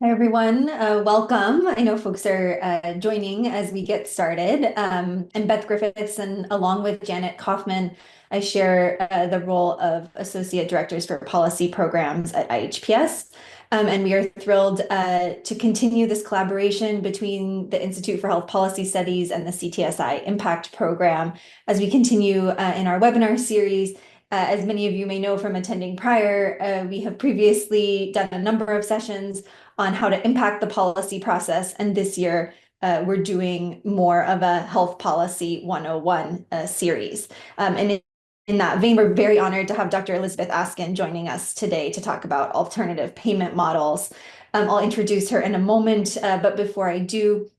Hi, everyone. Welcome. I know folks are joining as we get started. I'm Beth Griffiths, and along with Janet Kaufman, I share the role of Associate Directors for Policy Programs at IHPS. And we are thrilled to continue this collaboration between the Institute for Health Policy Studies and the CTSI Impact Program as we continue in our webinar series. As many of you may know from attending prior, we have previously done a number of sessions on how to impact the policy process. And this year, we're doing more of a Health Policy 101 series. In that vein, we're very honored to have Dr. Elizabeth Askin joining us today to talk about alternative payment models. I'll introduce her in a moment, but before I do,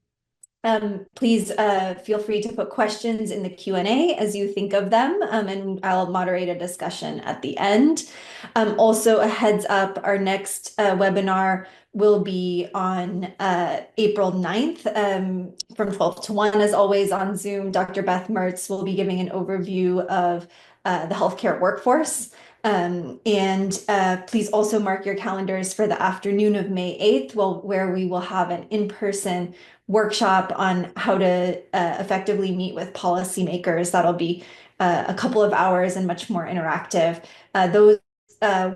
please feel free to put questions in the Q&A as you think of them, and I'll moderate a discussion at the end. Also, a heads up, our next webinar will be on April 9th from 12 to 1, as always on Zoom. Dr. Beth Mertz will be giving an overview of the healthcare workforce. Please also mark your calendars for the afternoon of May 8th, where we will have an in-person workshop on how to effectively meet with policymakers. That'll be a couple of hours and much more interactive. Those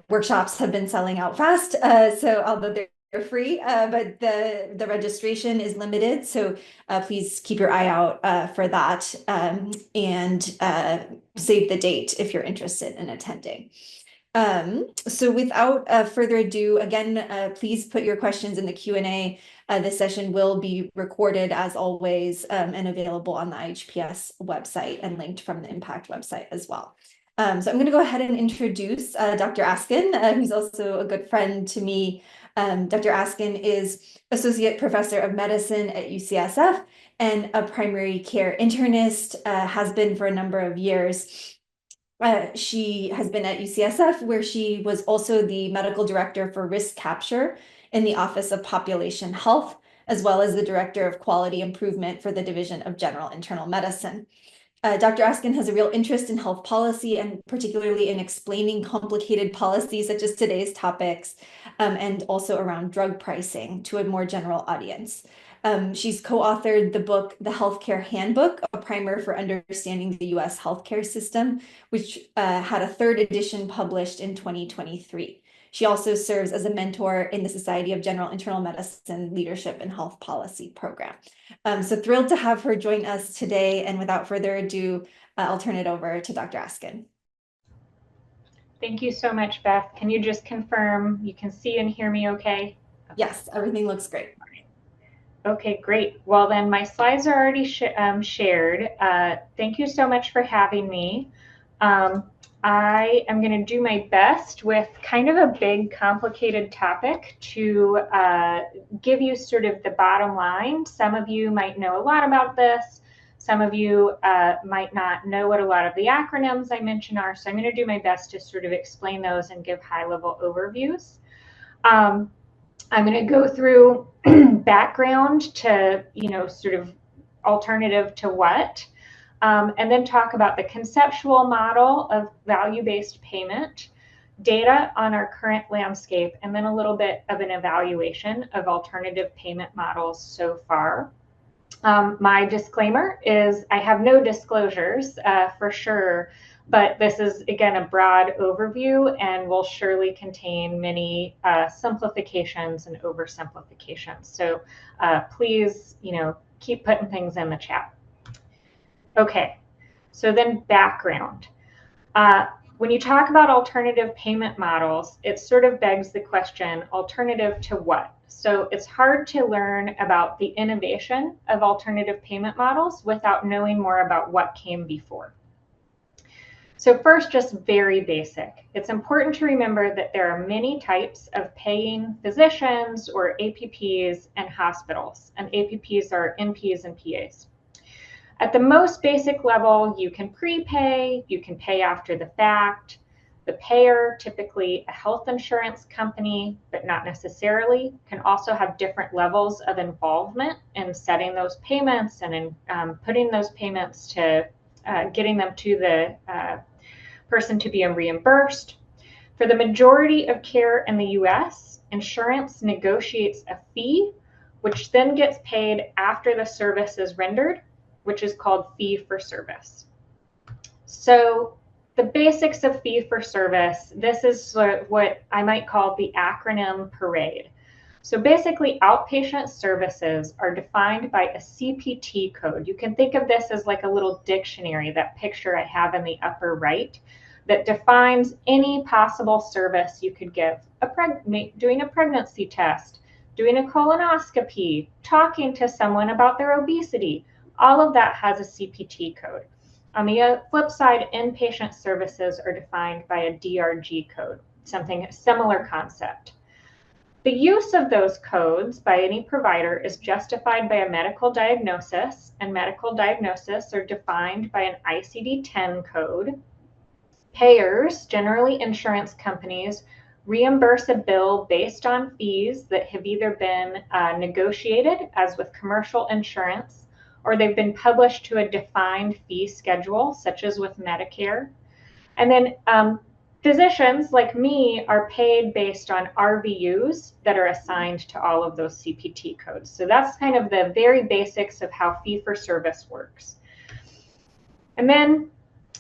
workshops have been selling out fast, so although they're free, but the registration is limited. So please keep your eye out for that and save the date if you're interested in attending. So without further ado, again, please put your questions in the Q&A. This session will be recorded as always and available on the IHPS website and linked from the Impact website as well. So I'm going to go ahead and introduce Dr. Askin, who's also a good friend to me. Dr. Askin is Associate Professor of Medicine at UCSF and a primary care internist, has been for a number of years. She has been at UCSF, where she was also the medical director for risk capture in the Office of Population Health, as well as the director of quality improvement for the Division of General Internal Medicine. Dr. Askin has a real interest in health policy and particularly in explaining complicated policies such as today's topics, and also around drug pricing to a more general audience. She's co-authored the book, The Healthcare Handbook, a primer for understanding the US healthcare system, which had a third edition published in 2023. She also serves as a mentor in the Society of General Internal Medicine Leadership and Health Policy program. So thrilled to have her join us today. And without further ado, I'll turn it over to Dr. Askin. Thank you so much, Beth. Can you just confirm you can see and hear me okay? Yes, everything looks great. Okay, great. Well, then my slides are already shared. Thank you so much for having me. I am going to do my best with kind of a big, complicated topic to give you sort of the bottom line. Some of you might know a lot about this. Some of you might not know what a lot of the acronyms I mentioned are. So I'm going to do my best to sort of explain those and give high-level overviews. I'm going to go through background to, sort of alternative to what. And then talk about the conceptual model of value-based payment, data on our current landscape, and then a little bit of an evaluation of alternative payment models so far. My disclaimer is I have no disclosures for sure, but this is, again, a broad overview and will surely contain many simplifications and oversimplifications. So please, keep putting things in the chat. Okay, so then background. When you talk about alternative payment models, it sort of begs the question, alternative to what? So it's hard to learn about the innovation of alternative payment models without knowing more about what came before. So first, just very basic. It's important to remember that there are many types of paying physicians or APPs and hospitals, and APPs are NPs and PAs. At the most basic level, you can prepay, you can pay after the fact. The payer, typically a health insurance company, but not necessarily, can also have different levels of involvement in setting those payments and in putting those payments to getting them to the person to be reimbursed. For the majority of care in the US, insurance negotiates a fee, which then gets paid after the service is rendered, which is called fee for service. So the basics of fee for service, this is what I might call the acronym parade. So basically, outpatient services are defined by a CPT code. You can think of this as like a little dictionary, that picture I have in the upper right, that defines any possible service you could give. Doing a pregnancy test, doing a colonoscopy, talking to someone about their obesity, all of that has a CPT code. On the flip side, inpatient services are defined by a DRG code, something similar concept. The use of those codes by any provider is justified by a medical diagnosis, and medical diagnoses are defined by an ICD-10 code. Payers, generally insurance companies, reimburse a bill based on fees that have either been negotiated, as with commercial insurance, or they've been published to a defined fee schedule, such as with Medicare. And then physicians like me are paid based on RVUs that are assigned to all of those CPT codes. So that's kind of the very basics of how fee for service works. And then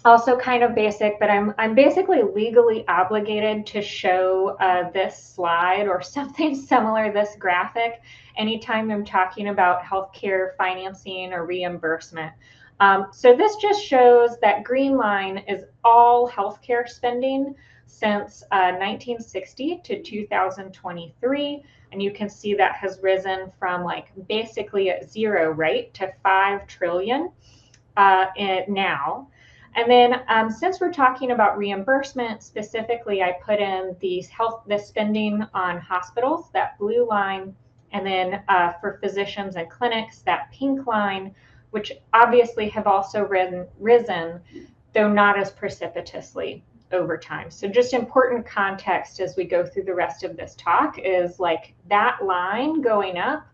also kind of basic, but I'm basically legally obligated to show this slide or something similar, this graphic, anytime I'm talking about healthcare financing or reimbursement. So this just shows that green line is all healthcare spending since 1960 to 2023. And you can see that has risen from like basically at zero, right, to 5 trillion now. And then since we're talking about reimbursement specifically, I put in the spending on hospitals, that blue line, and then for physicians and clinics, that pink line, which obviously have also risen, though not as precipitously over time. So just important context as we go through the rest of this talk is like that line going up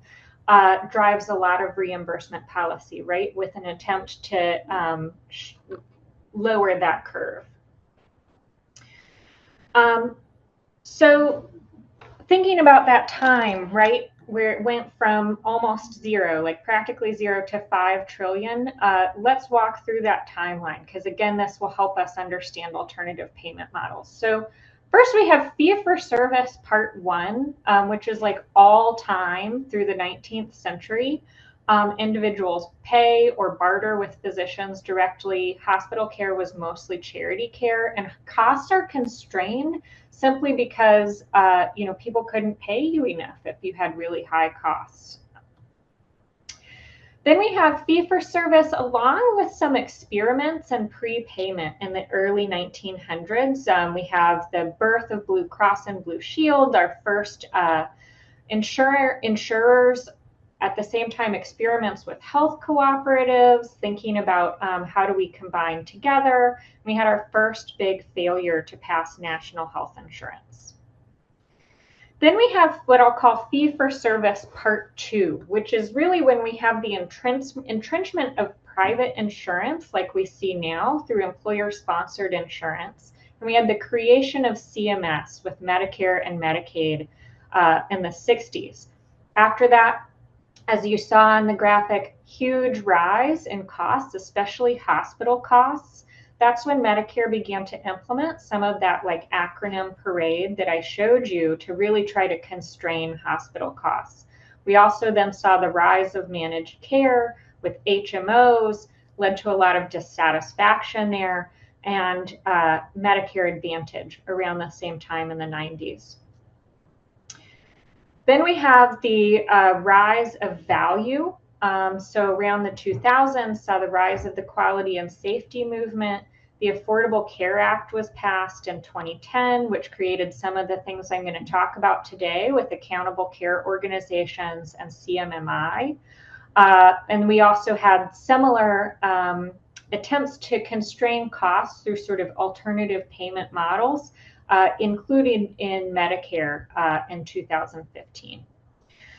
drives a lot of reimbursement policy, right, with an attempt to lower that curve. So thinking about that time, right, where it went from almost zero, like practically zero, to 5 trillion, let's walk through that timeline, because again, this will help us understand alternative payment models. So first we have fee for service part 1, which is like all time through the 19th century. Individuals pay or barter with physicians directly. Hospital care was mostly charity care, and costs are constrained simply because people couldn't pay you enough if you had really high costs. Then we have fee for service along with some experiments and prepayment in the early 1900s. We have the birth of Blue Cross and Blue Shield, our first insurers. At the same time, experiments with health cooperatives, thinking about how do we combine together. We had our first big failure to pass national health insurance. Then we have what I'll call fee for service part 2, which is really when we have the entrenchment of private insurance like we see now through employer-sponsored insurance. And we had the creation of CMS with Medicare and Medicaid in the 60s. After that, as you saw in the graphic, huge rise in costs, especially hospital costs. That's when Medicare began to implement some of that like acronym parade that I showed you to really try to constrain hospital costs. We also then saw the rise of managed care with HMOs, led to a lot of dissatisfaction there, and Medicare Advantage around the same time in the 90s. Then we have the rise of value. So around the 2000s, saw the rise of the quality and safety movement. The Affordable Care Act was passed in 2010, which created some of the things I'm going to talk about today with accountable care organizations and CMMI. And we also had similar attempts to constrain costs through sort of alternative payment models, including in Medicare in 2015.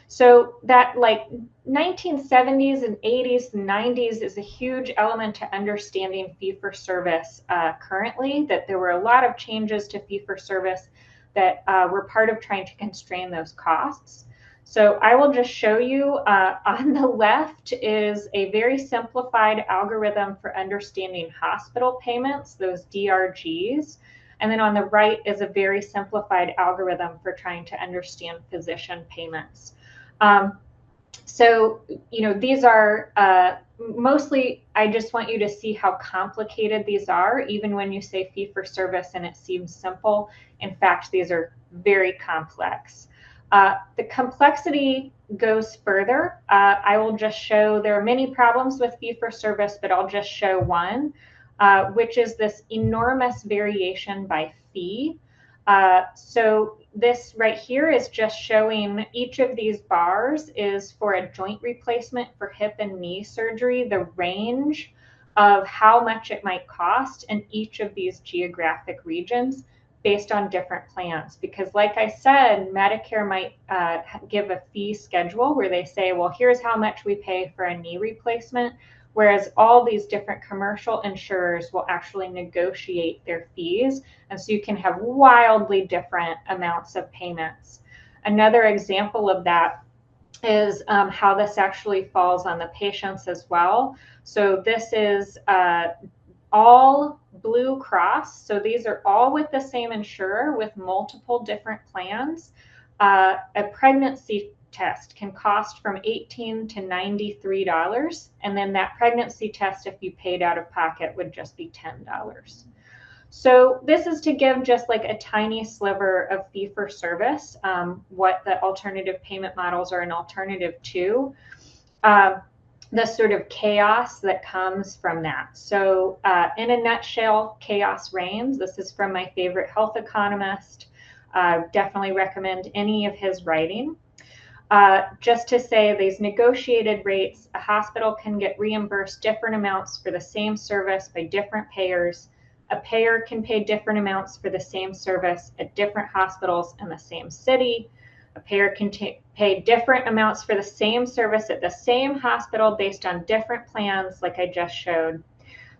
So that like 1970s and 80s and 90s is a huge element to understanding fee-for-service currently, that there were a lot of changes to fee-for-service, that we're part of trying to constrain those costs. So I will just show you on the left is a very simplified algorithm for understanding hospital payments, those DRGs. And then on the right is a very simplified algorithm for trying to understand physician payments. So, these are mostly, I just want you to see how complicated these are, even when you say fee for service and it seems simple. In fact, these are very complex. The complexity goes further. I will just show there are many problems with fee for service, but I'll just show one, which is this enormous variation by fee. So this right here is just showing each of these bars is for a joint replacement for hip and knee surgery, the range of how much it might cost in each of these geographic regions based on different plans. Because like I said, Medicare might give a fee schedule where they say, well, here's how much we pay for a knee replacement, whereas all these different commercial insurers will actually negotiate their fees. And so you can have wildly different amounts of payments. Another example of that is how this actually falls on the patients as well. So this is all Blue Cross. So these are all with the same insurer with multiple different plans. A pregnancy test can cost from $18 to $93. And then that pregnancy test, if you paid out of pocket, would just be $10. So this is to give just like a tiny sliver of fee for service, what the alternative payment models are an alternative to. The sort of chaos that comes from that. So in a nutshell, chaos reigns. This is from my favorite health economist. Definitely recommend any of his writing. Just to say these negotiated rates, a hospital can get reimbursed different amounts for the same service by different payers. A payer can pay different amounts for the same service at different hospitals in the same city. A payer can pay different amounts for the same service at the same hospital based on different plans, like I just showed.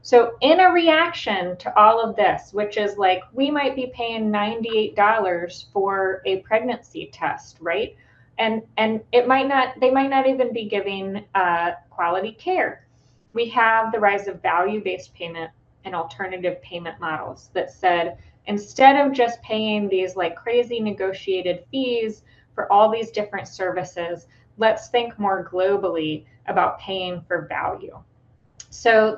So in a reaction to all of this, which is like we might be paying $98 for a pregnancy test, right? And they might not even be giving quality care. We have the rise of value-based payment and alternative payment models that said, instead of just paying these like crazy negotiated fees for all these different services, let's think more globally about paying for value. So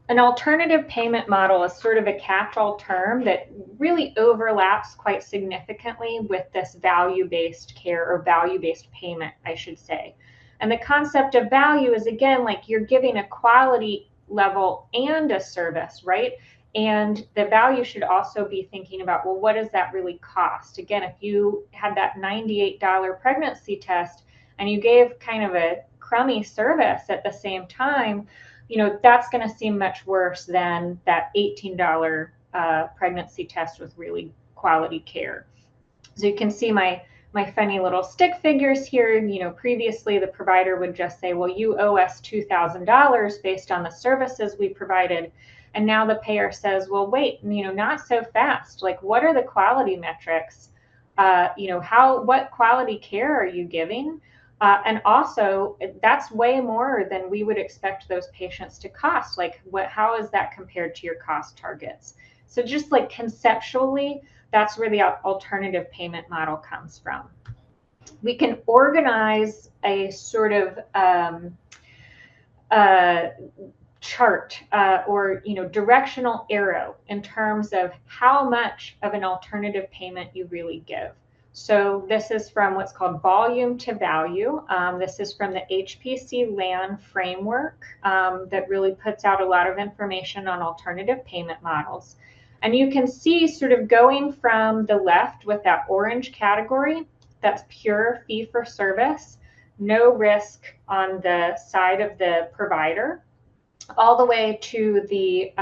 an alternative payment model is sort of a catch-all term that really overlaps quite significantly with this value-based care or value-based payment, I should say. And the concept of value is, again, like you're giving a quality level and a service, right? And the value should also be thinking about, well, what does that really cost? Again, if you had that $98 pregnancy test and you gave kind of a crummy service at the same time, that's going to seem much worse than that $18 pregnancy test with really quality care. So you can see my funny little stick figures here. Previously the provider would just say, well, you owe us $2,000 based on the services we provided. And now the payer says, well, wait, not so fast. Like, what are the quality metrics? What quality care are you giving? And also, that's way more than we would expect those patients to cost. Like, how is that compared to your cost targets? So just like conceptually, that's where the alternative payment model comes from. We can organize a sort of chart or directional arrow in terms of how much of an alternative payment you really give. So this is from what's called volume to value. This is from the HPC LAN framework that really puts out a lot of information on alternative payment models. And you can see sort of going from the left with that orange category, that's pure fee for service, no risk on the side of the provider, all the way to the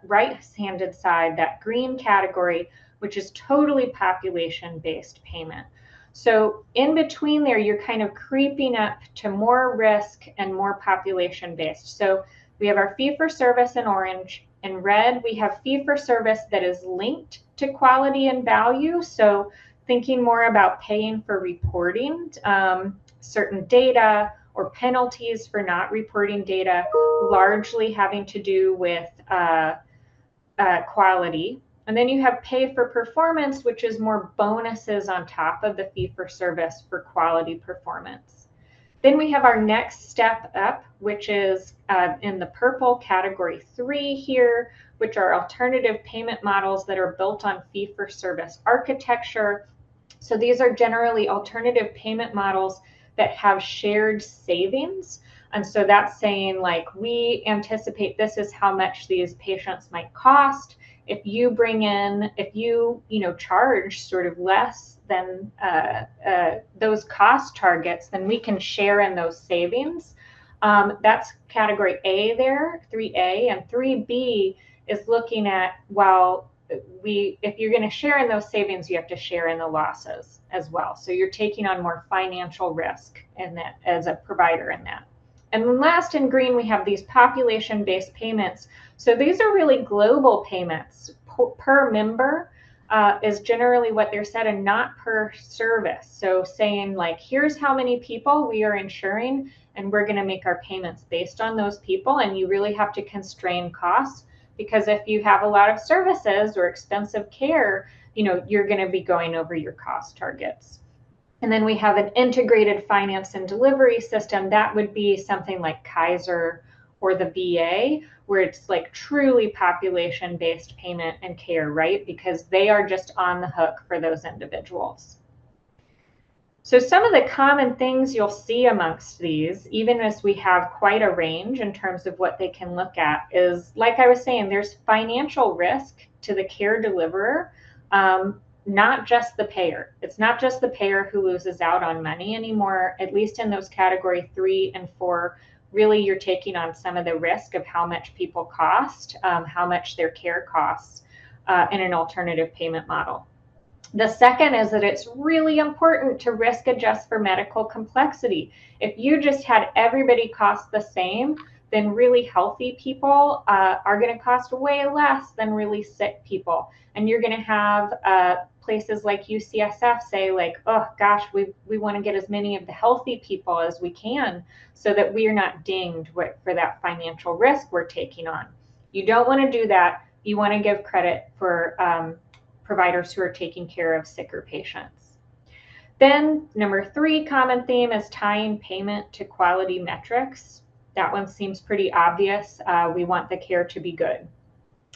right-handed side, that green category, which is totally population-based payment. So in between there, you're kind of creeping up to more risk and more population-based. So we have our fee-for-service in orange. In red, we have fee-for-service that is linked to quality and value. So thinking more about paying for reporting certain data or penalties for not reporting data, largely having to do with quality. And then you have pay for performance, which is more bonuses on top of the fee for service for quality performance. Then we have our next step up, which is in the purple category 3 here, which are alternative payment models that are built on fee for service architecture. So these are generally alternative payment models that have shared savings. And so that's saying, like, we anticipate this is how much these patients might cost. If you bring in, if you charge sort of less than those cost targets, then we can share in those savings. That's category A there, 3A, and 3B is looking at, well, if you're going to share in those savings, you have to share in the losses as well. So you're taking on more financial risk in that as a provider in that. And then last in green, we have these population-based payments. So these are really global payments per member is generally what they're set, and not per service. So saying, like, here's how many people we are insuring, and we're going to make our payments based on those people. And you really have to constrain costs, because if you have a lot of services or expensive care, you're going to be going over your cost targets. And then we have an integrated finance and delivery system. That would be something like Kaiser or the VA, where it's like truly population-based payment and care, right? Because they are just on the hook for those individuals. So some of the common things you'll see amongst these, even as we have quite a range in terms of what they can look at, is, like I was saying, there's financial risk to the care deliverer, not just the payer. It's not just the payer who loses out on money anymore, at least in those category 3 and 4. Really, you're taking on some of the risk of how much people cost, how much their care costs in an alternative payment model. The second is that it's really important to risk adjust for medical complexity. If you just had everybody cost the same, then really healthy people are going to cost way less than really sick people. And you're going to have places like UCSF say, like, oh gosh, we want to get as many of the healthy people as we can, so that we are not dinged for that financial risk we're taking on. You don't want to do that. You want to give credit for providers who are taking care of sicker patients. Then number 3 common theme is tying payment to quality metrics. That one seems pretty obvious. We want the care to be good.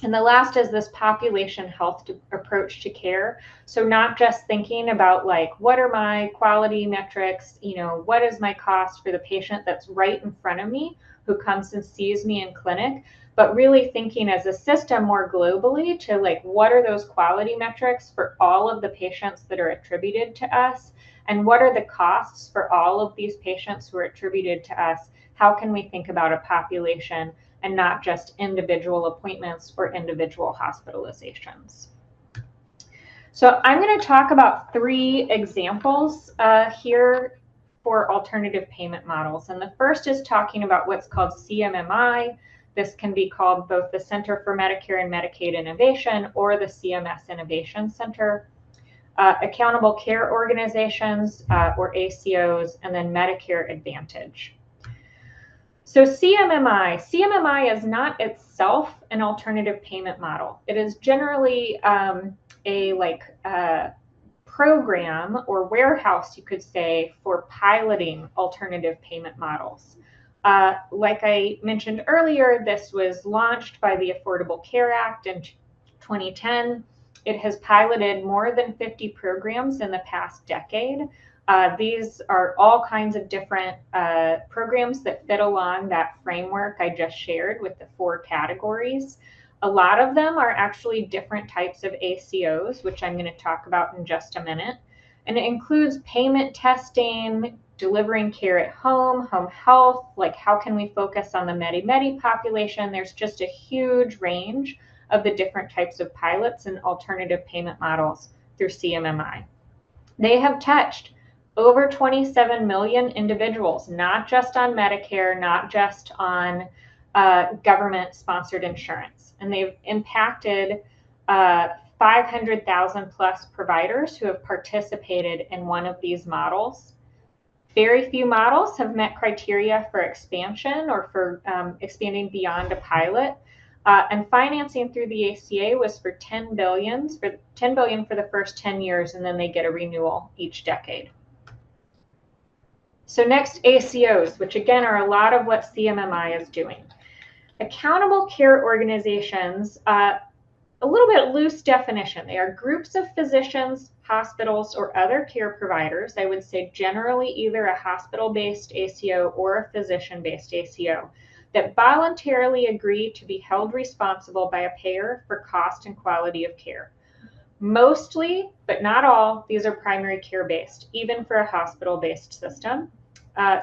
And the last is this population health approach to care. So not just thinking about, like, what are my quality metrics, what is my cost for the patient that's right in front of me who comes and sees me in clinic, but really thinking as a system more globally to, like, what are those quality metrics for all of the patients that are attributed to us, and what are the costs for all of these patients who are attributed to us? How can we think about a population and not just individual appointments or individual hospitalizations? So I'm going to talk about 3 examples here for alternative payment models. And the first is talking about what's called CMMI. This can be called both the Center for Medicare and Medicaid Innovation or the CMS Innovation Center. Accountable care organizations or ACOs, and then Medicare Advantage. So CMMI is not itself an alternative payment model. It is generally a program or warehouse, you could say, for piloting alternative payment models. Like I mentioned earlier, this was launched by the Affordable Care Act in 2010. It has piloted more than 50 programs in the past decade. These are all kinds of different programs that fit along that framework I just shared with the 4 categories. A lot of them are actually different types of ACOs, which I'm going to talk about in just a minute. And it includes payment testing, delivering care at home, home health, like how can we focus on the Medi-Medi population? There's just a huge range of the different types of pilots and alternative payment models through CMMI. They have touched over 27 million individuals, not just on Medicare, not just on government-sponsored insurance. And they've impacted 500,000 plus providers who have participated in one of these models. Very few models have met criteria for expansion or for expanding beyond a pilot. And financing through the ACA was for $10 billion for the first 10 years, and then they get a renewal each decade. So next, ACOs, which again are a lot of what CMMI is doing. Accountable care organizations, a little bit loose definition. They are groups of physicians, hospitals, or other care providers. I would say generally either a hospital-based ACO or a physician-based ACO that voluntarily agree to be held responsible by a payer for cost and quality of care. Mostly, but not all, these are primary care-based, even for a hospital-based system.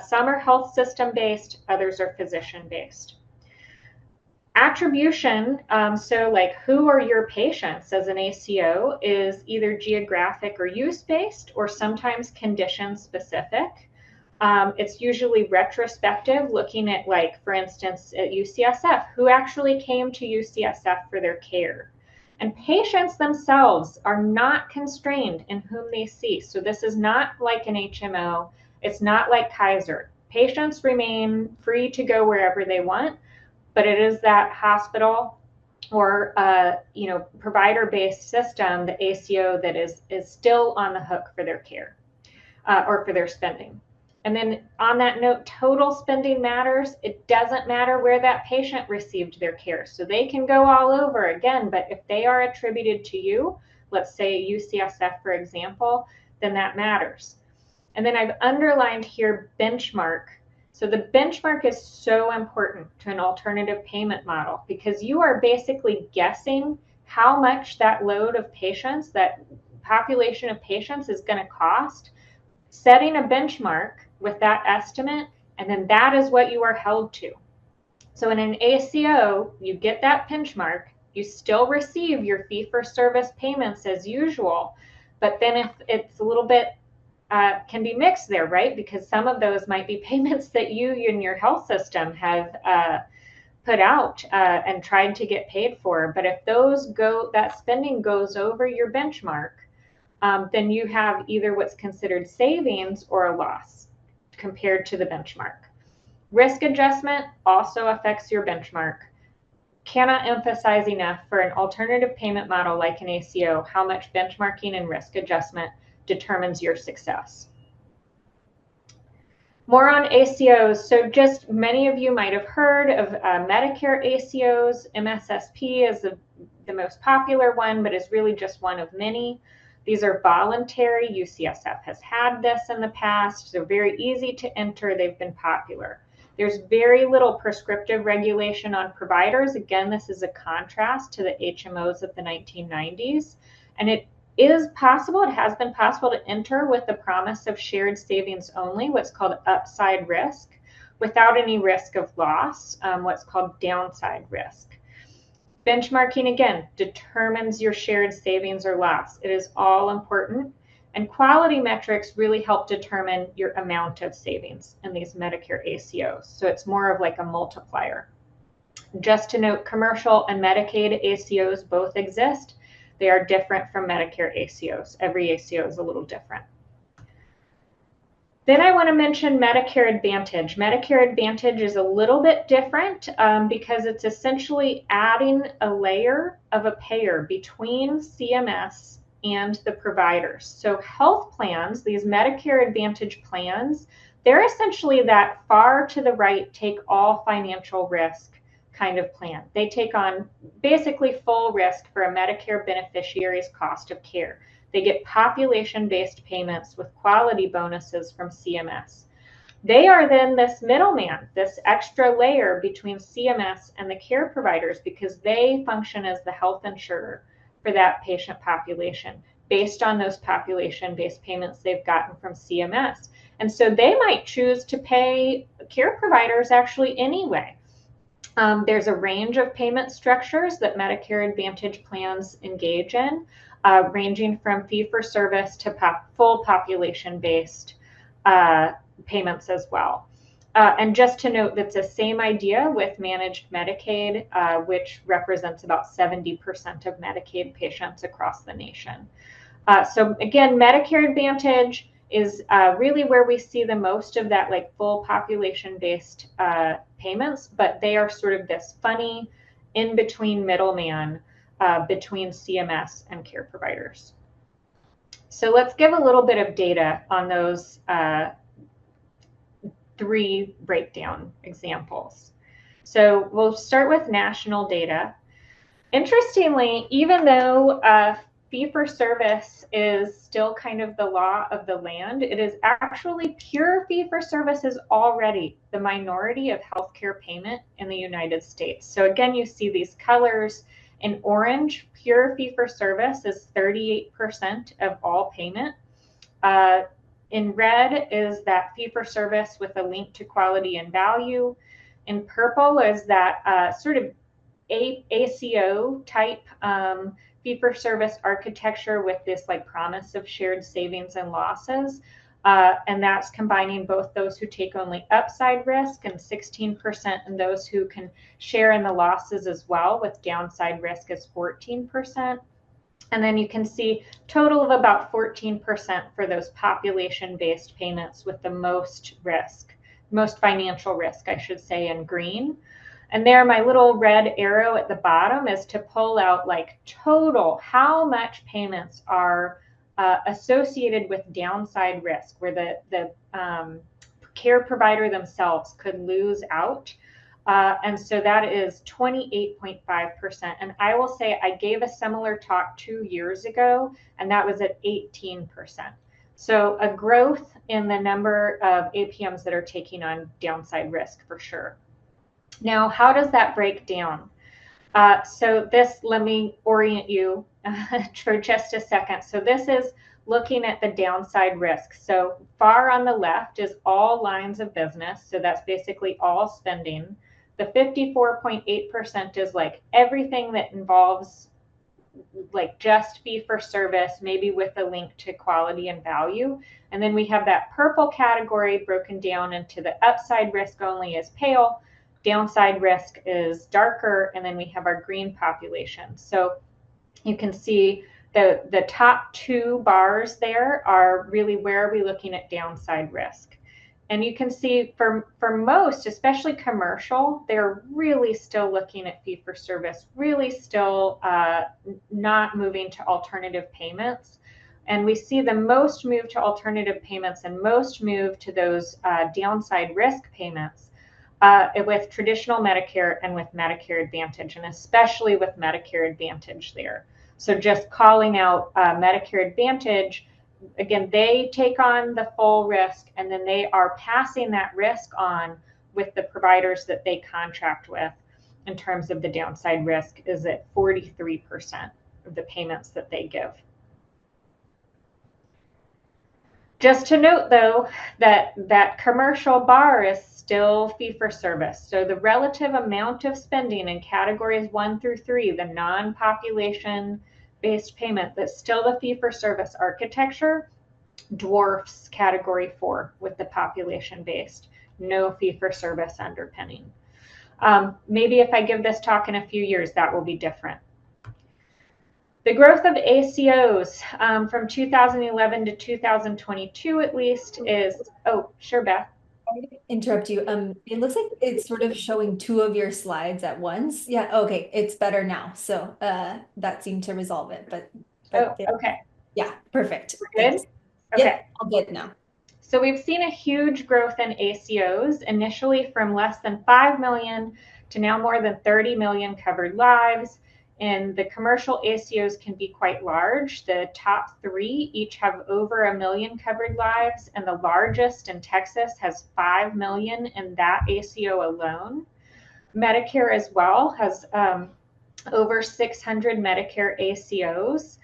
Some are health system-based, others are physician-based. Attribution, so like who are your patients as an ACO, is either geographic or use-based or sometimes condition-specific. It's usually retrospective, looking at, like, for instance, at UCSF, who actually came to UCSF for their care. And patients themselves are not constrained in whom they see. So this is not like an HMO. It's not like Kaiser. Patients remain free to go wherever they want, but it is that hospital or provider-based system, the ACO, that is still on the hook for their care or for their spending. And then on that note, total spending matters. It doesn't matter where that patient received their care. So they can go all over again, but if they are attributed to you, let's say UCSF, for example, then that matters. And then I've underlined here benchmark. So the benchmark is so important to an alternative payment model because you are basically guessing how much that load of patients, that population of patients is going to cost, setting a benchmark with that estimate, and then that is what you are held to. So in an ACO, you get that benchmark, you still receive your fee-for-service payments as usual, but then if it's a little bit can be mixed there, right? Because some of those might be payments that you and your health system have put out and tried to get paid for. But if that spending goes over your benchmark, then you have either what's considered savings or a loss compared to the benchmark. Risk adjustment also affects your benchmark. Cannot emphasize enough for an alternative payment model like an ACO, how much benchmarking and risk adjustment determines your success. More on ACOs. So just many of you might have heard of Medicare ACOs. MSSP is the most popular one, but is really just one of many. These are voluntary. UCSF has had this in the past. They're very easy to enter. They've been popular. There's very little prescriptive regulation on providers. Again, this is a contrast to the HMOs of the 1990s. And it is possible, it has been possible to enter with the promise of shared savings only, what's called upside risk, without any risk of loss, what's called downside risk. Benchmarking, again, determines your shared savings or loss. It is all important. And quality metrics really help determine your amount of savings in these Medicare ACOs. So it's more of like a multiplier. Just to note, commercial and Medicaid ACOs both exist. They are different from Medicare ACOs. Every ACO is a little different. Then I want to mention Medicare Advantage. Medicare Advantage is a little bit different because it's essentially adding a layer of a payer between CMS and the providers. So health plans, these Medicare Advantage plans, they're essentially that far to the right, take all financial risk kind of plan. They take on basically full risk for a Medicare beneficiary's cost of care. They get population-based payments with quality bonuses from CMS. They are then this middleman, this extra layer between CMS and the care providers because they function as the health insurer for that patient population based on those population-based payments they've gotten from CMS. And so they might choose to pay care providers actually anyway. There's a range of payment structures that Medicare Advantage plans engage in, ranging from fee-for-service to full population-based payments as well. And just to note, that's the same idea with managed Medicaid, which represents about 70% of Medicaid patients across the nation. So again, Medicare Advantage is really where we see the most of that like full population-based payments, but they are sort of this funny in-between middleman between CMS and care providers. So let's give a little bit of data on those 3 breakdown examples. So we'll start with national data. Interestingly, even though fee-for-service is still kind of the law of the land, it is actually pure fee-for-service is already the minority of healthcare payment in the United States. So again, you see these colors. In orange, pure fee-for-service is 38% of all payment. In red is that fee-for-service with a link to quality and value. In purple is that sort of ACO type fee-for-service architecture with this like promise of shared savings and losses. And that's combining both those who take only upside risk and 16%, and those who can share in the losses as well with downside risk is 14%. And then you can see total of about 14% for those population-based payments with the most risk, most financial risk, I should say, in green. And there, my little red arrow at the bottom is to pull out like total, how much payments are associated with downside risk, where the care provider themselves could lose out. And so that is 28.5%. And I will say I gave a similar talk 2 years ago, and that was at 18%. So a growth in the number of APMs that are taking on downside risk for sure. Now, how does that break down? So this, let me orient you for just a second. So this is looking at the downside risk. So far on the left is all lines of business. So that's basically all spending. The 54.8% is like everything that involves like just fee for service, maybe with a link to quality and value. And then we have that purple category broken down into the upside risk only is pale, downside risk is darker, and then we have our green population. So you can see the top 2 bars there are really where are we looking at downside risk. And you can see for most, especially commercial, they're really still looking at fee for service, really still not moving to alternative payments. And we see the most move to alternative payments and most move to those downside risk payments with traditional Medicare and with Medicare Advantage, and especially with Medicare Advantage there. So just calling out Medicare Advantage, again, they take on the full risk, and then they are passing that risk on with the providers that they contract with in terms of the downside risk is at 43% of the payments that they give. Just to note, though, that commercial bar is still fee for service. So the relative amount of spending in categories 1 through 3, the non-population based payment, that's still the fee for service architecture, dwarfs category 4 with the population based, no fee for service underpinning. Maybe if I give this talk in a few years, that will be different. The growth of ACOs from 2011 to 2022 at least is, oh, sure, Beth. Interrupt you. It looks like it's sort of showing 2 of your slides at once. Yeah, okay, it's better now. So that seemed to resolve it, but oh, okay. Yeah, perfect. We're good? Thanks. Okay. Yep, all good now. So we've seen a huge growth in ACOs, initially from less than 5 million to now more than 30 million covered lives. And the commercial ACOs can be quite large. The top 3 each have over 1 million covered lives, and the largest in Texas has 5 million in that ACO alone. Medicare as well has over 600 Medicare ACOs.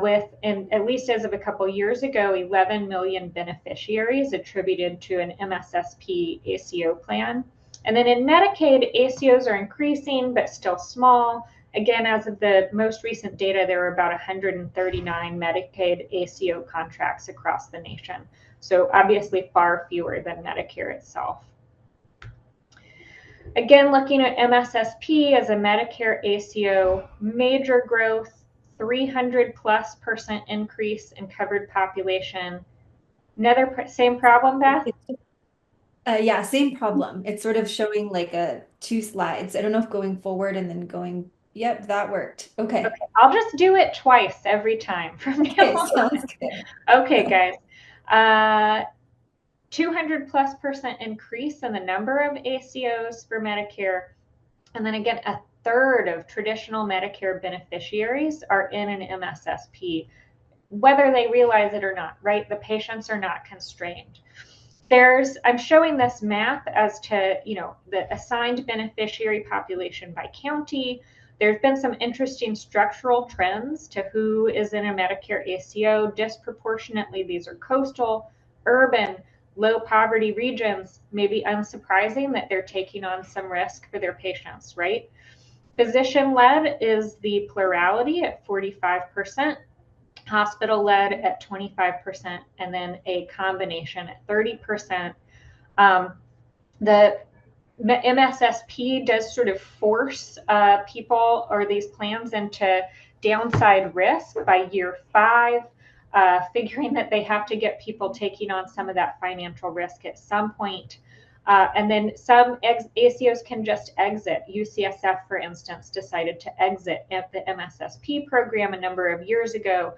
With, and at least as of a couple years ago, 11 million beneficiaries attributed to an MSSP ACO plan. And then in Medicaid, ACOs are increasing, but still small. Again, as of the most recent data, there were about 139 Medicaid ACO contracts across the nation. So obviously far fewer than Medicare itself. Again, looking at MSSP as a Medicare ACO, major growth, 300+% increase in covered population. Another same problem, Beth? Yeah, same problem. It's sort of showing like two slides. I don't know if going forward and then going, yep, that worked. Okay. Okay, I'll just do it twice every time from now Okay, on. sounds good. Okay, guys. 200+% increase in the number of ACOs for Medicare. And then again, a third of traditional Medicare beneficiaries are in an MSSP, whether they realize it or not, right? The patients are not constrained. I'm showing this map as to, the assigned beneficiary population by county. There's been some interesting structural trends to who is in a Medicare ACO. Disproportionately, these are coastal, urban, low poverty regions. Maybe unsurprising that they're taking on some risk for their patients, right? Physician-led is the plurality at 45%. Hospital-led at 25%, and then a combination at 30%. The MSSP does sort of force people or these plans into downside risk by year 5, figuring that they have to get people taking on some of that financial risk at some point. And then some ACOs can just exit. UCSF, for instance, decided to exit the MSSP program a number of years ago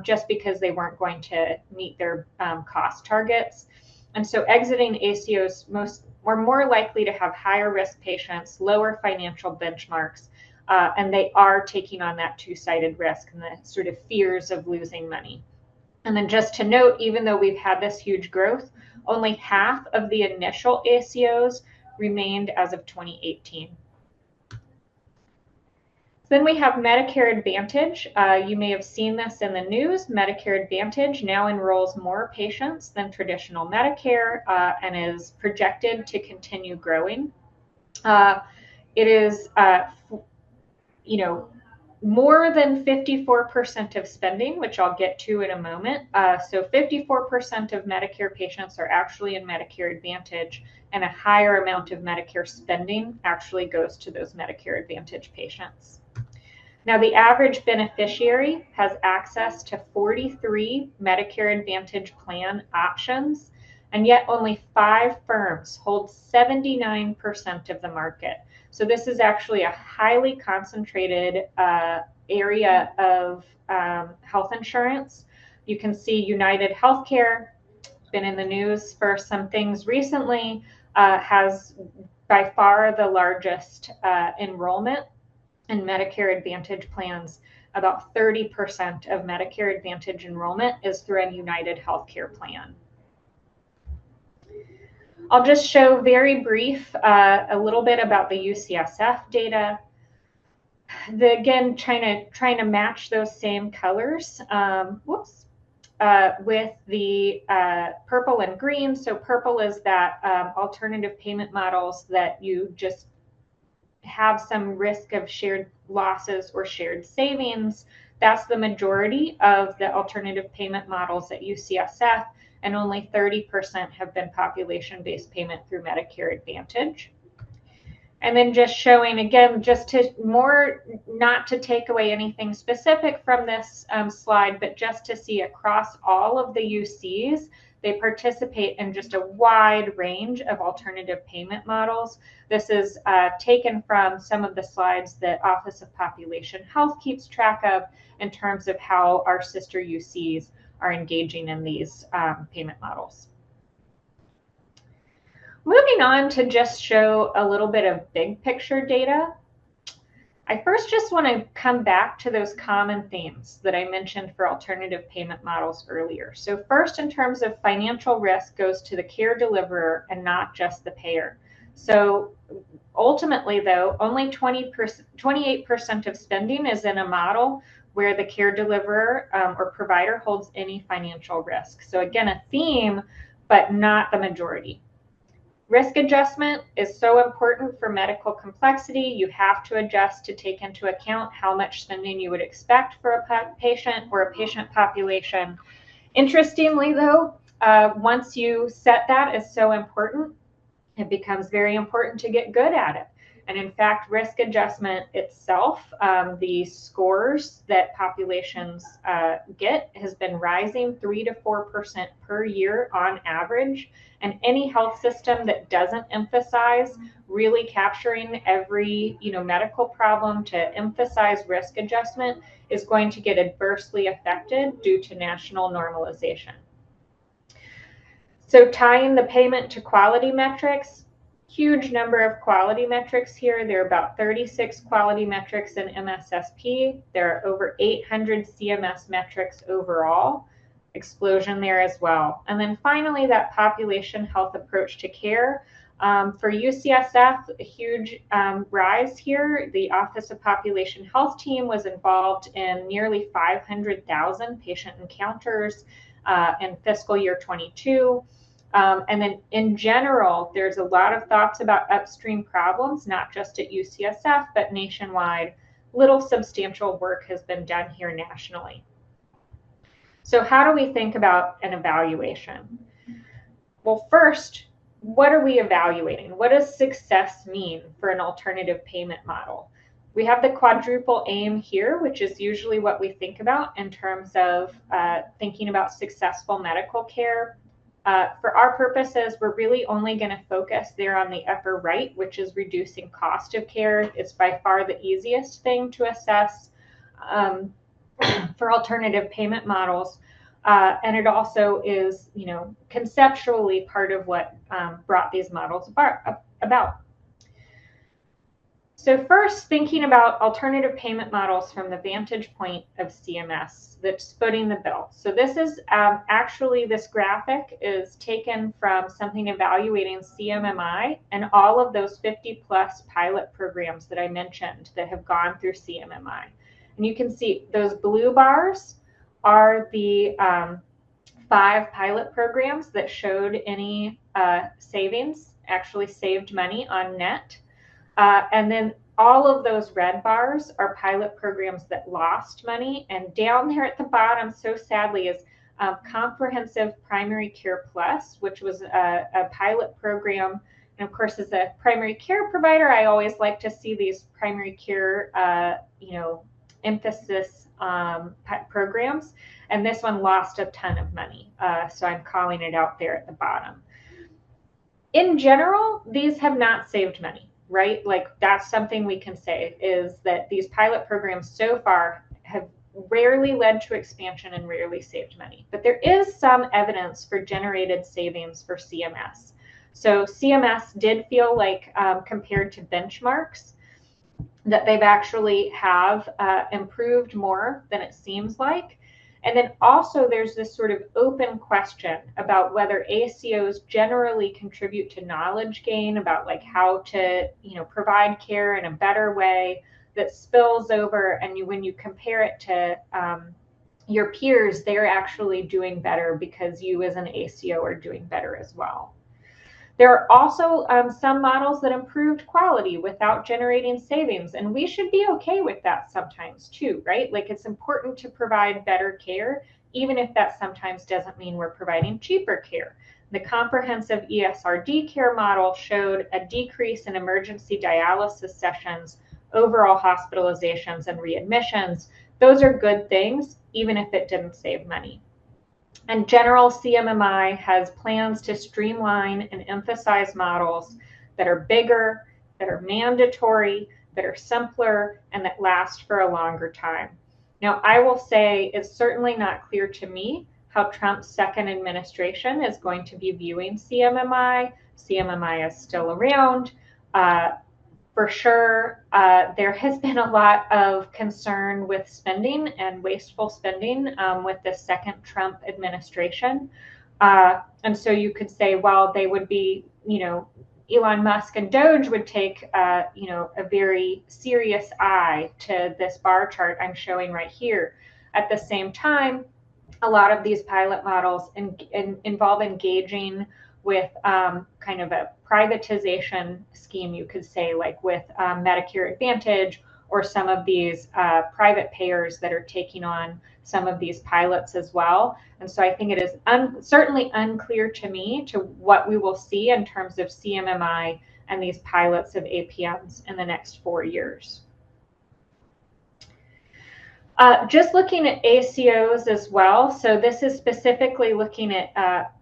just because they weren't going to meet their cost targets. And so exiting ACOs were more likely to have higher risk patients, lower financial benchmarks, and they are taking on that two-sided risk and the sort of fears of losing money. And then just to note, even though we've had this huge growth, only half of the initial ACOs remained as of 2018. Then we have Medicare Advantage. You may have seen this in the news. Medicare Advantage now enrolls more patients than traditional Medicare and is projected to continue growing. It is, more than 54% of spending, which I'll get to in a moment. So 54% of Medicare patients are actually in Medicare Advantage, and a higher amount of Medicare spending actually goes to those Medicare Advantage patients. Now, the average beneficiary has access to 43 Medicare Advantage plan options, and yet only 5 firms hold 79% of the market. So this is actually a highly concentrated area of health insurance. You can see United Healthcare, been in the news for some things recently, has by far the largest enrollment in Medicare Advantage plans. About 30% of Medicare Advantage enrollment is through a United Healthcare plan. I'll just show very brief a little bit about the UCSF data. Again, trying to match those same colors. With the purple and green. So purple is that alternative payment models that you just have some risk of shared losses or shared savings. That's the majority of the alternative payment models at UCSF, and only 30% have been population-based payment through Medicare Advantage. And then just showing, again, just to not to take away anything specific from this slide, but just to see across all of the UCs, they participate in just a wide range of alternative payment models. This is taken from some of the slides that Office of Population Health keeps track of in terms of how our sister UCs are engaging in these payment models. Moving on to just show a little bit of big picture data. I first just want to come back to those common themes that I mentioned for alternative payment models earlier. So first, in terms of financial risk, goes to the care deliverer and not just the payer. So ultimately, though, only 28% of spending is in a model where the care deliverer or provider holds any financial risk. So again, a theme, but not the majority. Risk adjustment is so important for medical complexity. You have to adjust to take into account how much spending you would expect for a patient or a patient population. Interestingly, though, once you set that as so important, it becomes very important to get good at it. And in fact, risk adjustment itself, the scores that populations get has been rising 3 to 4% per year on average. And any health system that doesn't emphasize really capturing every medical problem to emphasize risk adjustment is going to get adversely affected due to national normalization. So tying the payment to quality metrics, huge number of quality metrics here. There are about 36 quality metrics in MSSP. There are over 800 CMS metrics overall. Explosion there as well. And then finally, that population health approach to care. For UCSF, a huge rise here. The Office of Population Health team was involved in nearly 500,000 patient encounters in fiscal year 22. And then in general, there's a lot of thoughts about upstream problems, not just at UCSF, but nationwide. Little substantial work has been done here nationally. So how do we think about an evaluation? Well, first, what are we evaluating? What does success mean for an alternative payment model? We have the quadruple aim here, which is usually what we think about in terms of thinking about successful medical care. For our purposes, we're really only going to focus there on the upper right, which is reducing cost of care. It's by far the easiest thing to assess for alternative payment models. And it also is, conceptually part of what brought these models about. So first, thinking about alternative payment models from the vantage point of CMS that's footing the bill. So this is actually, this graphic is taken from something evaluating CMMI and all of those 50 plus pilot programs that I mentioned that have gone through CMMI. And you can see those blue bars are the 5 pilot programs that showed any savings, actually saved money on net. And then all of those red bars are pilot programs that lost money. And down there at the bottom, so sadly, is Comprehensive Primary Care Plus, which was a pilot program. And of course, as a primary care provider, I always like to see these primary care, emphasis programs. And this one lost a ton of money. So I'm calling it out there at the bottom. In general, these have not saved money, right? Like that's something we can say is that these pilot programs so far have rarely led to expansion and rarely saved money. But there is some evidence for generated savings for CMS. So CMS did feel like compared to benchmarks that they've actually have improved more than it seems like. And then also there's this sort of open question about whether ACOs generally contribute to knowledge gain about like how to, provide care in a better way that spills over. And when you compare it to your peers, they're actually doing better because you as an ACO are doing better as well. There are also some models that improved quality without generating savings, and we should be okay with that sometimes too, right? Like it's important to provide better care, even if that sometimes doesn't mean we're providing cheaper care. The comprehensive ESRD care model showed a decrease in emergency dialysis sessions, overall hospitalizations, and readmissions. Those are good things, even if it didn't save money. And general CMMI has plans to streamline and emphasize models that are bigger, that are mandatory, that are simpler, and that last for a longer time. Now, I will say it's certainly not clear to me how Trump's second administration is going to be viewing CMMI. CMMI is still around. For sure, there has been a lot of concern with spending and wasteful spending with the second Trump administration. And so you could say, well, they would be, Elon Musk and Doge would take, a very serious eye to this bar chart I'm showing right here. At the same time, a lot of these pilot models involve engaging with kind of a privatization scheme, you could say, like with Medicare Advantage or some of these private payers that are taking on some of these pilots as well. And so I think it is certainly unclear to me to what we will see in terms of CMMI and these pilots of APMs in the next 4 years. Just looking at ACOs as well. So this is specifically looking at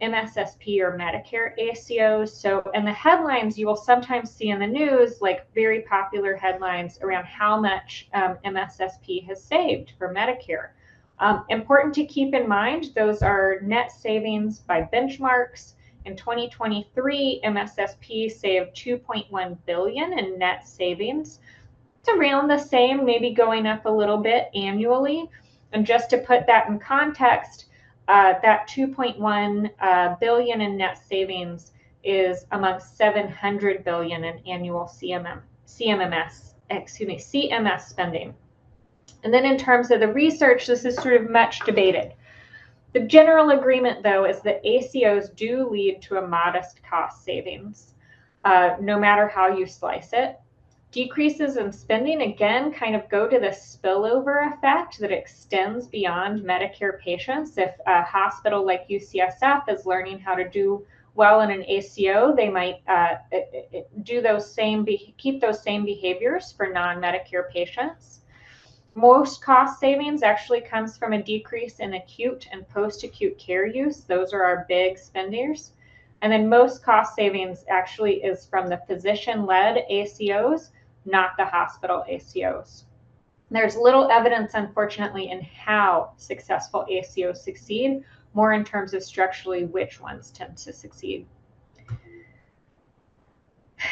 MSSP or Medicare ACOs. So in the headlines, you will sometimes see in the news, like very popular headlines around how much MSSP has saved for Medicare. Important to keep in mind, those are net savings by benchmarks. In 2023, MSSP saved $2.1 billion in net savings. It's around the same, maybe going up a little bit annually. And just to put that in context, that 2.1 billion in net savings is amongst 700 billion in annual CMS spending. And then in terms of the research, this is sort of much debated. The general agreement, though, is that ACOs do lead to a modest cost savings, no matter how you slice it. Decreases in spending, again, kind of go to the spillover effect that extends beyond Medicare patients. If a hospital like UCSF is learning how to do well in an ACO, they might keep those same behaviors for non-Medicare patients. Most cost savings actually comes from a decrease in acute and post-acute care use. Those are our big spenders. And then most cost savings actually is from the physician-led ACOs, not the hospital ACOs. There's little evidence, unfortunately, in how successful ACOs succeed, more in terms of structurally which ones tend to succeed.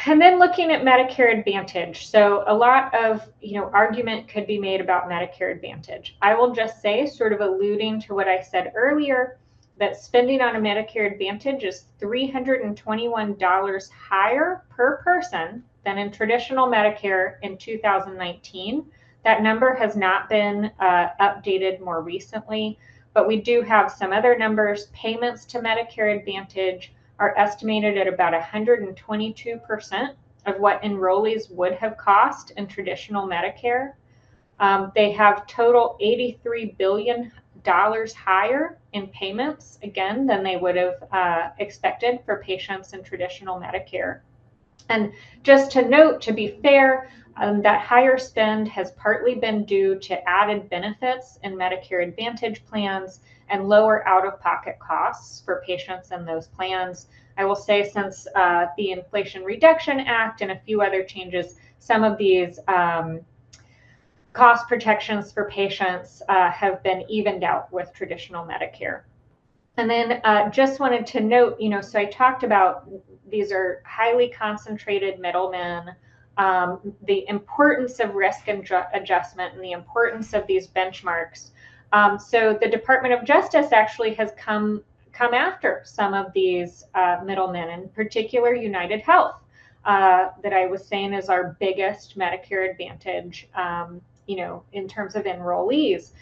And then looking at Medicare Advantage. So a lot of argument could be made about Medicare Advantage. I will just say, sort of alluding to what I said earlier, that spending on a Medicare Advantage is $321 higher per person than in traditional Medicare in 2019. That number has not been updated more recently, but we do have some other numbers. Payments to Medicare Advantage are estimated at about 122% of what enrollees would have cost in traditional Medicare. They have total $83 billion higher in payments, again, than they would have expected for patients in traditional Medicare. And just to note, to be fair, that higher spend has partly been due to added benefits in Medicare Advantage plans and lower out-of-pocket costs for patients in those plans. I will say, since the Inflation Reduction Act and a few other changes, some of these cost protections for patients have been evened out with traditional Medicare. And then just wanted to note, so I talked about these are highly concentrated middlemen, the importance of risk adjustment and the importance of these benchmarks. So the Department of Justice actually has come after some of these middlemen, in particular United Health, that I was saying is our biggest Medicare Advantage, in terms of enrollees.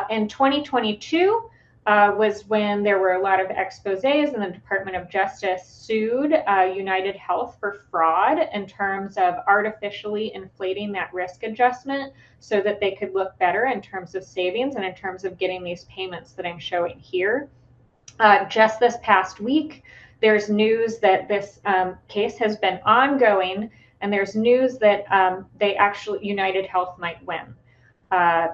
In 2022 was when there were a lot of exposés, and the Department of Justice sued United Health for fraud in terms of artificially inflating that risk adjustment so that they could look better in terms of savings and in terms of getting these payments that I'm showing here. Just this past week, there's news that this case has been ongoing, and there's news that United Health might win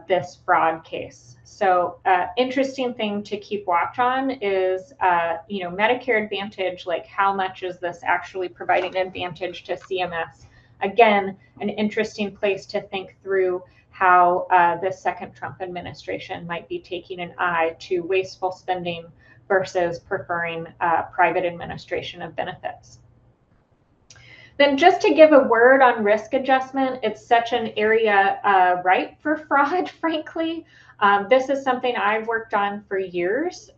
this fraud case. So interesting thing to keep watch on is, Medicare Advantage, like how much is this actually providing advantage to CMS? Again, an interesting place to think through how the second Trump administration might be taking an eye to wasteful spending versus preferring private administration of benefits. Then just to give a word on risk adjustment, it's such an area ripe for fraud, frankly. This is something I've worked on for years,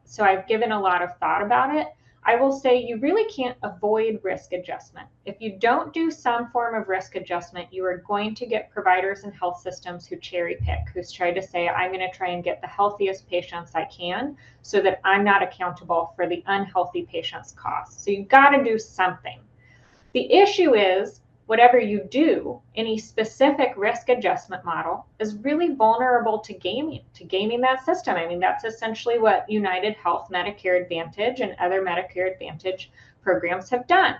so I've given a lot of thought about it. I will say you really can't avoid risk adjustment. If you don't do some form of risk adjustment, you are going to get providers and health systems who cherry pick, who's try to say, I'm going to try and get the healthiest patients I can so that I'm not accountable for the unhealthy patient's costs. So you've got to do something. The issue is whatever you do, any specific risk adjustment model is really vulnerable to gaming that system. I mean, that's essentially what United Health Medicare Advantage and other Medicare Advantage programs have done.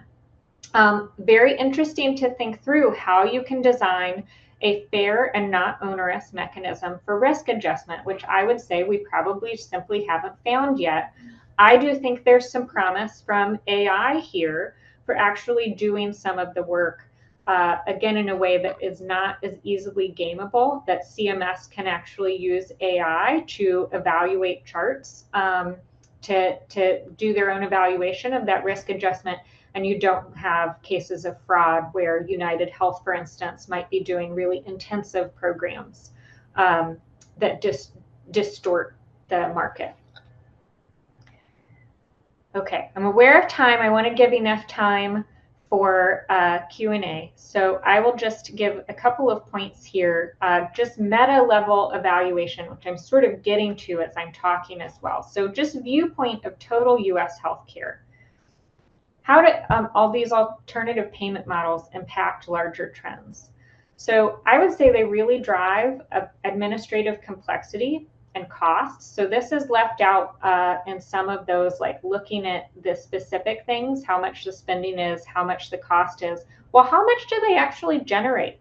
Very interesting to think through how you can design a fair and not onerous mechanism for risk adjustment, which I would say we probably simply haven't found yet. I do think there's some promise from AI here for actually doing some of the work, again, in a way that is not as easily gameable, that CMS can actually use AI to evaluate charts, to do their own evaluation of that risk adjustment. And you don't have cases of fraud where United Health, for instance, might be doing really intensive programs that distort the market. Okay, I'm aware of time. I want to give enough time for Q&A. So I will just give a couple of points here, just meta level evaluation, which I'm sort of getting to as I'm talking as well. So just viewpoint of total US healthcare. How do all these alternative payment models impact larger trends? So I would say they really drive administrative complexity and costs. So this is left out in some of those, like looking at the specific things, how much the spending is, how much the cost is. Well, how much do they actually generate?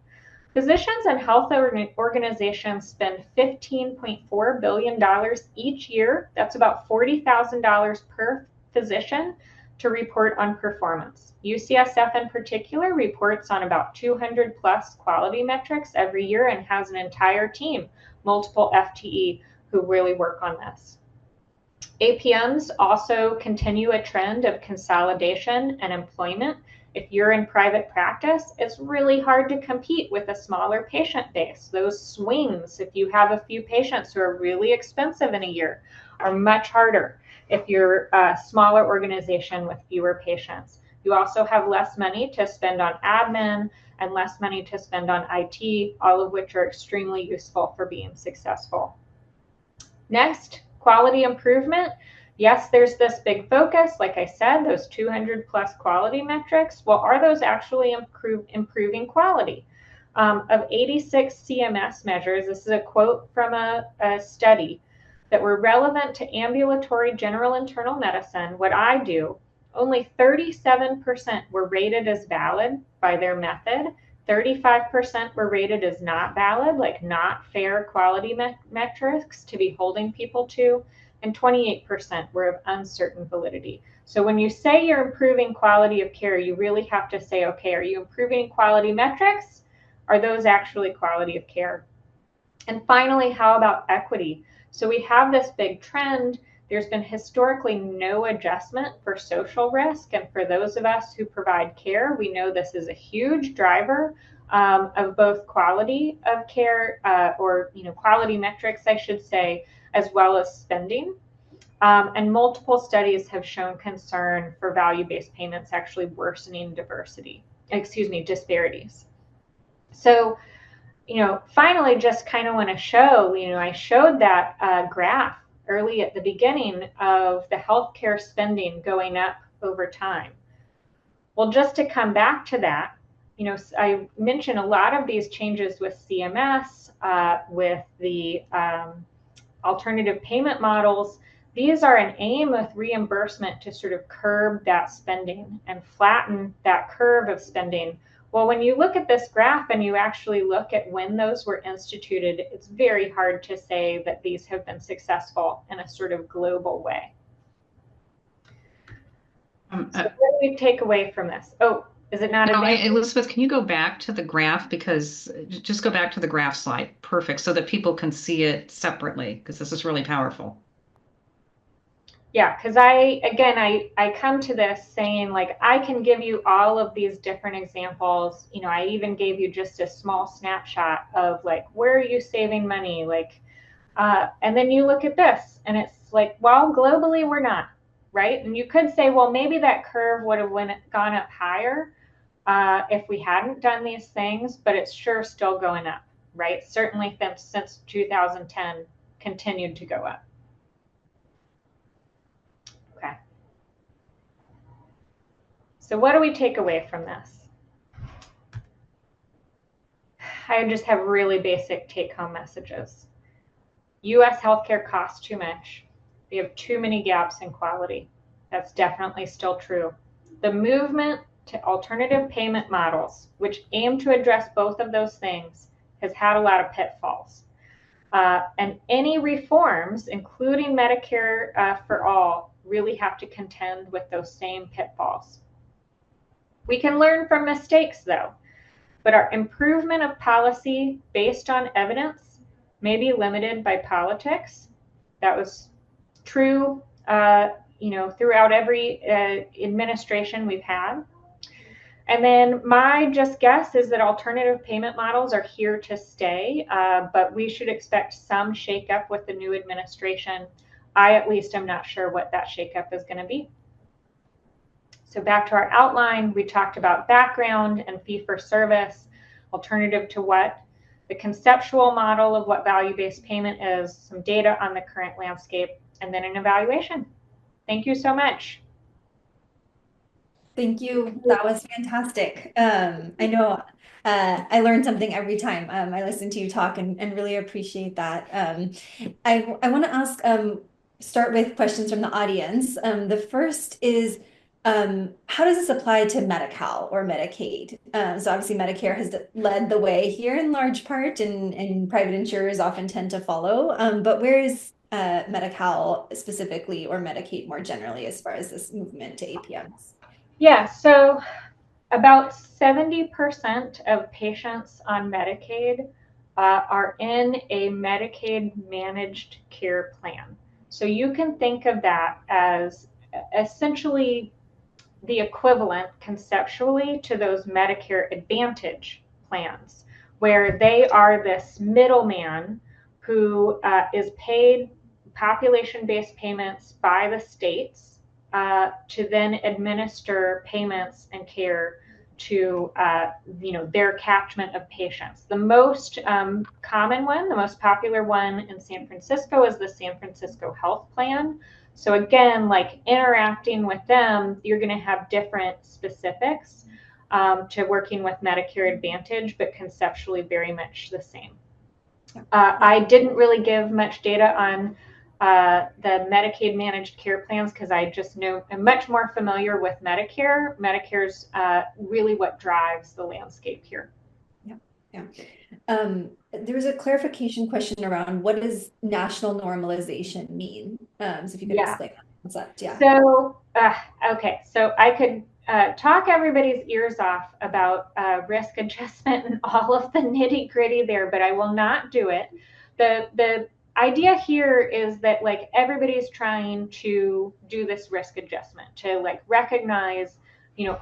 Physicians and health organizations spend $15.4 billion each year. That's about $40,000 per physician to report on performance. UCSF in particular reports on about 200 plus quality metrics every year and has an entire team, multiple FTE, who really work on this. APMs also continue a trend of consolidation and employment. If you're in private practice, it's really hard to compete with a smaller patient base. Those swings, if you have a few patients who are really expensive in a year, are much harder if you're a smaller organization with fewer patients. You also have less money to spend on admin and less money to spend on IT, all of which are extremely useful for being successful. Next, quality improvement. Yes, there's this big focus, like I said, those 200 plus quality metrics. Well, are those actually improving quality? Of 86 CMS measures, this is a quote from a study, that were relevant to ambulatory general internal medicine, what I do, only 37% were rated as valid by their method. 35% were rated as not valid, like not fair quality metrics to be holding people to, and 28% were of uncertain validity. So when you say you're improving quality of care, you really have to say, okay, are you improving quality metrics? Are those actually quality of care? And finally, how about equity? So we have this big trend. There's been historically no adjustment for social risk. And for those of us who provide care, we know this is a huge driver of both quality of care or quality metrics, I should say, as well as spending. And multiple studies have shown concern for value-based payments actually worsening disparities. So, finally, just kind of want to show, I showed that graph early at the beginning of the healthcare spending going up over time. Well, just to come back to that, I mentioned a lot of these changes with CMS, with the alternative payment models. These are an aim with reimbursement to sort of curb that spending and flatten that curve of spending. Well, when you look at this graph and you actually look at when those were instituted, it's very hard to say that these have been successful in a sort of global way. So what do we take away from this? Oh, is it not? No, Elizabeth, can you go back to the graph? Because just go back to the graph slide. Perfect. So that people can see it separately, because this is really powerful. Yeah, because I come to this saying, like, I can give you all of these different examples. I even gave you just a small snapshot of, like, where are you saving money? Like, and then you look at this and it's like, well, globally, we're not, right? And you could say, well, maybe that curve would have gone up higher if we hadn't done these things, but it's sure still going up, right? Certainly since 2010 continued to go up. So what do we take away from this? I just have really basic take-home messages. US healthcare costs too much. We have too many gaps in quality. That's definitely still true. The movement to alternative payment models, which aim to address both of those things, has had a lot of pitfalls. And any reforms, including Medicare for all, really have to contend with those same pitfalls. We can learn from mistakes, though, but our improvement of policy based on evidence may be limited by politics. That was true, throughout every administration we've had. And then my just guess is that alternative payment models are here to stay, but we should expect some shakeup with the new administration. I at least am not sure what that shakeup is going to be. So back to our outline, we talked about background and fee-for-service, alternative to what, the conceptual model of what value-based payment is, some data on the current landscape, and then an evaluation. Thank you so much. Thank you. That was fantastic. I know I learned something every time I listen to you talk and really appreciate that. I want to ask, start with questions from the audience. The first is, how does this apply to Medi-Cal or Medicaid? So obviously Medicare has led the way here in large part, and private insurers often tend to follow. But where is Medi-Cal specifically, or Medicaid more generally, as far as this movement to APMs? Yeah, so about 70% of patients on Medicaid are in a Medicaid managed care plan. So you can think of that as essentially the equivalent conceptually to those Medicare Advantage plans, where they are this middleman who is paid population-based payments by the states to then administer payments and care to their catchment of patients. The most common one, the most popular one in San Francisco is the San Francisco Health Plan. So again, like interacting with them, you're going to have different specifics to working with Medicare Advantage, but conceptually very much the same. I didn't really give much data on the Medicaid managed care plans because I just know I'm much more familiar with Medicare. Medicare's really what drives the landscape here. Yeah. There was a clarification question around what does national normalization mean? So if you could explain that concept. Yeah. So, okay. So I could talk everybody's ears off about risk adjustment and all of the nitty gritty there, but I will not do it. The idea here is that like everybody's trying to do this risk adjustment to like recognize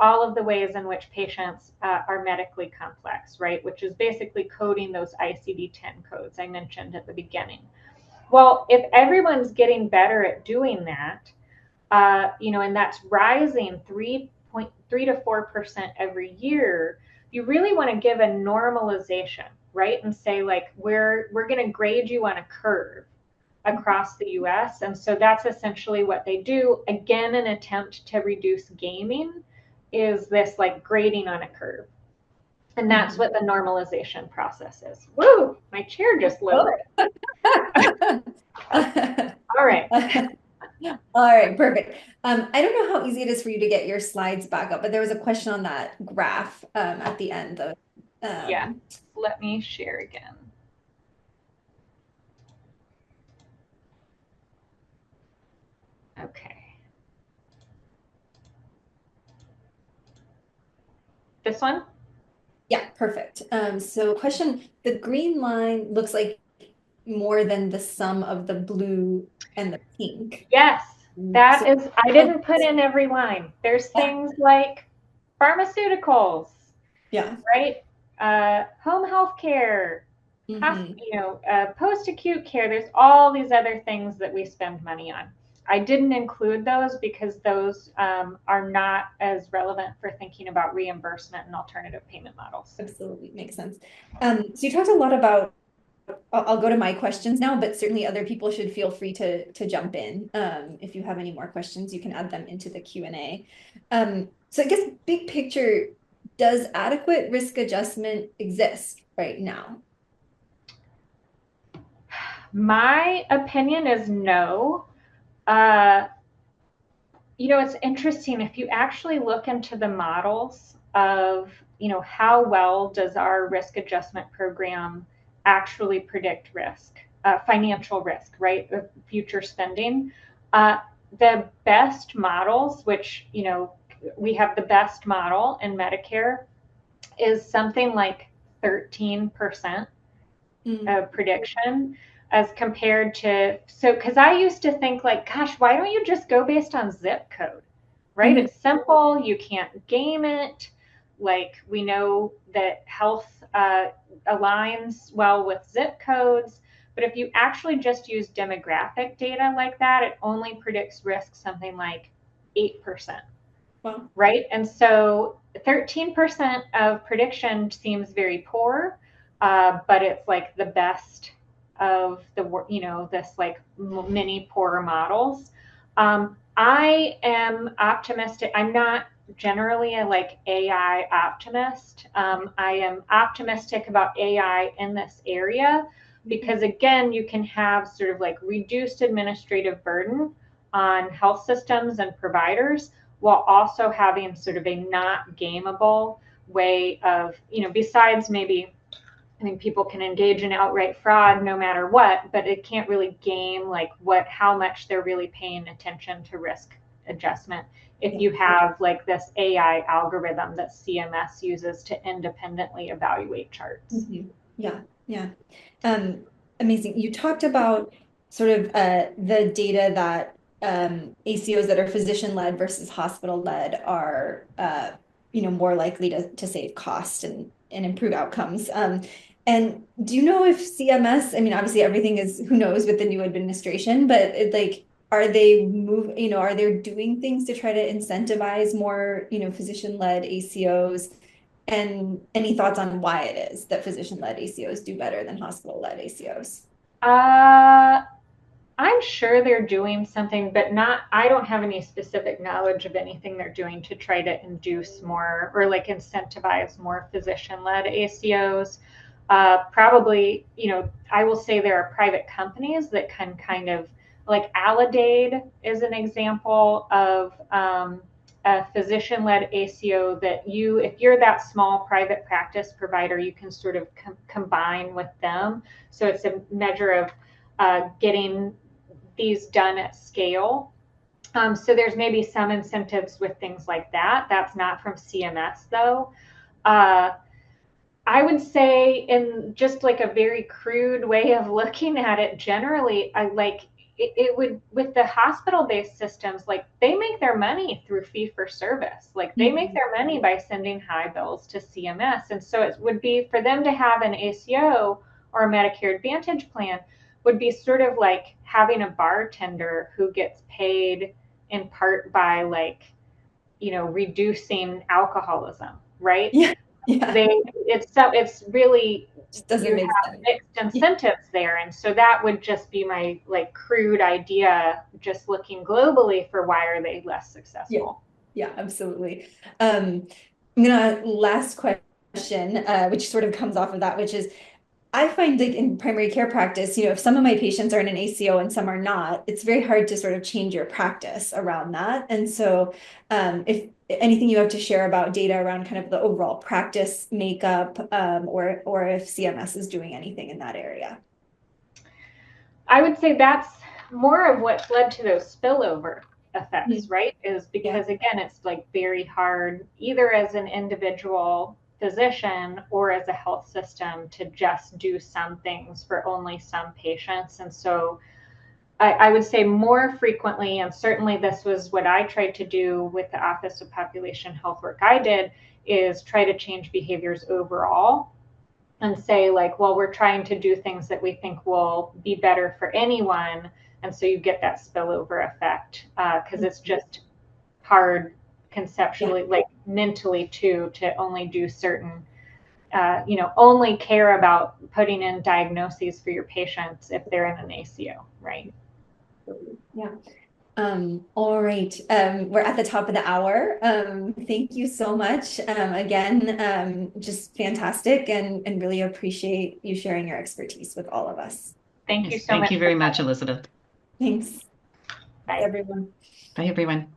all of the ways in which patients are medically complex, right? Which is basically coding those ICD-10 codes I mentioned at the beginning. Well, if everyone's getting better at doing that, and that's rising 3 to 4% every year, you really want to give a normalization, right? And say like, we're going to grade you on a curve across the US. And so that's essentially what they do. Again, an attempt to reduce gaming is this like grading on a curve. And that's what the normalization process is. Woo, my chair just lowered. All right. All right, perfect. I don't know how easy it is for you to get your slides back up, but there was a question on that graph at the end of yeah, let me share again. Okay. This one? Yeah, perfect. So question, the green line looks like more than the sum of the blue and the pink. Yes, that is, I didn't put in every line. There's things like pharmaceuticals, right? Home health care, post-acute care. There's all these other things that we spend money on. I didn't include those because those are not as relevant for thinking about reimbursement and alternative payment models. Absolutely, makes sense. So you talked a lot about, I'll go to my questions now, but certainly other people should feel free to jump in. If you have any more questions, you can add them into the Q&A. So I guess big picture, does adequate risk adjustment exist right now? My opinion is no. Uh, it's interesting if you actually look into the models of, how well does our risk adjustment program actually predict risk, financial risk, right, of future spending. The best models, which, we have the best model in Medicare, is something like 13% of prediction as compared to, so because I used to think like, gosh, why don't you just go based on zip code, right? It's simple, you can't game it. Like we know that health aligns well with zip codes, but if you actually just use demographic data like that, it only predicts risk something like 8%. Wow. Right? And so 13% of prediction seems poor, but it's like the best of this like mini poor models. I am optimistic. I'm not generally a like AI optimist. I am optimistic about AI in this area because again, you can have sort of like reduced administrative burden on health systems and providers while also having sort of a not gameable way of, besides maybe I think people can engage in outright fraud no matter what, but it can't really game like how much they're really paying attention to risk adjustment if you have like this AI algorithm that CMS uses to independently evaluate charts. Yeah, yeah. Amazing. You talked about sort of the data that ACOs that are physician-led versus hospital-led are more likely to save cost and improve outcomes. And do you know if CMS, I mean, obviously everything is who knows with the new administration, but are they are they doing things to try to incentivize more, physician-led ACOs? And any thoughts on why it is that physician-led ACOs do better than hospital-led ACOs? I'm sure they're doing something, but I don't have any specific knowledge of anything they're doing to try to induce more or like incentivize more physician-led ACOs. Probably, I will say there are private companies that can kind of like Aledade is an example of a physician-led ACO that if you're that small private practice provider, you can sort of combine with them. So it's a measure of getting these done at scale. So there's maybe some incentives with things like that. That's not from CMS though. I would say in just like a very crude way of looking at it, generally, I like it would with the hospital-based systems, like they make their money through fee for service. Like they make their money by sending high bills to CMS. And so it would be for them to have an ACO or a Medicare Advantage plan would be sort of like having a bartender who gets paid in part by like, reducing alcoholism, right? Yeah, yeah. It's really Just doesn't you make have sense. mixed incentives there, and so that would just be my like crude idea, just looking globally for why are they less successful. Yeah, absolutely. I'm gonna last question, which sort of comes off of that, which is I find like in primary care practice, if some of my patients are in an ACO and some are not, it's very hard to sort of change your practice around that. And so, if anything you have to share about data around kind of the overall practice makeup, or if CMS is doing anything in that area. I would say that's more of what's led to those spillover effects, right? Is because again, it's like very hard either as an individual physician or as a health system to just do some things for only some patients. And so I would say more frequently, and certainly this was what I tried to do with the Office of Population Health work I did, is try to change behaviors overall and say like, well, we're trying to do things that we think will be better for anyone. And so you get that spillover effect because it's just hard conceptually, like mentally too, to only do certain only care about putting in diagnoses for your patients if they're in an ACO, right? Yeah. All right. We're at the top of the hour. Thank you so much. Again, just fantastic and really appreciate you sharing your expertise with all of us. Thank you Yes, so thank much you for very much, coming. Elizabeth. Thanks. Bye, Bye. everyone. Bye, everyone.